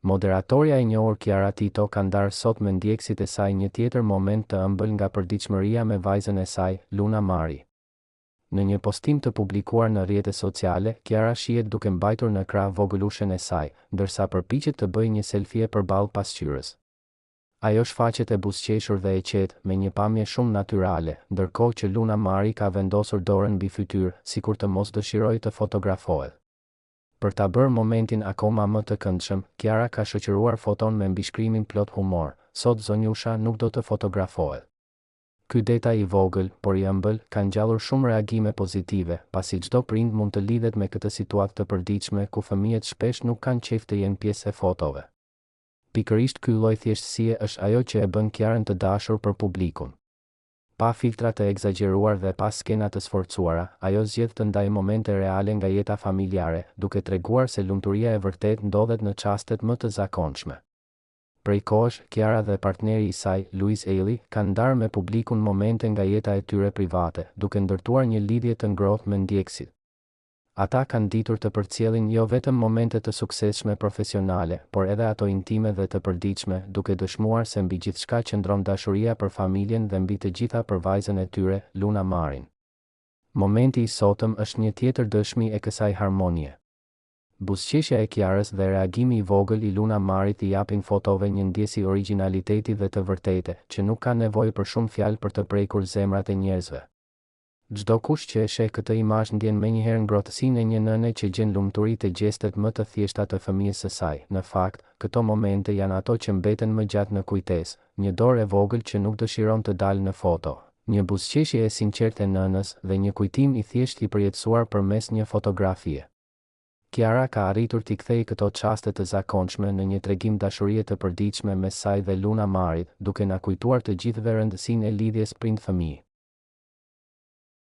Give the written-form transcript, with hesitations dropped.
Moderatorja e njohur Chiara Tito ka ndarë sot me ndjekësit e saj një tjetër moment të ëmbël nga përditshmëria me vajzën e saj, Luna Mari. Në një postim të publikuar në rrjetet sociale, Chiara shihet duke mbajtur në krah vogëlushën e saj, ndërsa përpiqet të bëjë një selfie përballë pasqyrës. Ajo shfaqet e buzëqeshur dhe e qetë, me një pamje shumë natyrale, ndërkohë që Luna Mari ka vendosur dorën mbi fytyrë, sikur të mos dëshirojë të fotografohet. Për ta bërë momentin akoma më të këndshëm, Chiara ka shoqëruar foton me mbishkrimin plot humor: "Sot zonjusha nuk do të fotografohet." Ky detaj i vogël, por i ëmbël, ka ngjallur shumë reagime pozitive, pasi çdo prind mund të lidhet me këtë situatë të përditshme ku fëmijët shpesh nuk kanë qejf të jenë pjesë e fotove. Pikërisht ky lloj thjeshtësie është ajo që e bën Chiarën të dashur për publikun. Pa filtra të egzageruar dhe pa skena të sforcuara, ajo zgjedh të ndajë momente reale nga jeta familjare, duke treguar se lumturia e vërtet ndodhet në çastet më të zakonshme. Prej kohësh, Chiara dhe partneri i saj, Louise Ailey, kanë ndarë me publikun momente nga jeta e tyre private, duke ndërtuar një lidhje të ngrohtë me ndjekësit. Ata kanë ditur të përcjellin jo vetëm momente të suksesshme profesionale, por edhe ato intime dhe të përditshme, duke dëshmuar se mbi gjithçka qëndron dashuria për familjen dhe mbi të gjitha për vajzën e tyre, Luna Marin. Momenti i sotëm është një tjetër dëshmi e kësaj harmonie. Buzëqeshja e Chiarës dhe reagimi i vogël i Luna Marit i japin fotove një ndjesi origjinaliteti dhe të vërtete, që nuk ka nevojë për shumë fjalë për të prekur zemrat e njerëzve. Çdo kush që e sheh këtë imazh ndjen menjëherë ngrohtësinë e një nëne që gjen lumturi te gjestet më të thjeshta të fëmijës së saj. Në fakt, këto momente janë ato që mbeten më gjatë në kujtesë, një dorë e vogël që nuk dëshiron të dalë në foto, një buzëqeshje e sinqertë e nënës dhe një kujtim i thjeshtë i përjetësuar përmes një fotografie. Chiara ka arritur t'i kthejë këto çaste të zakonshme në një tregim dashurie të përditshme mes saj dhe Luna Marit, duke na kujtuar të gjithëve rëndësinë e lidhjes prind-fëmijë.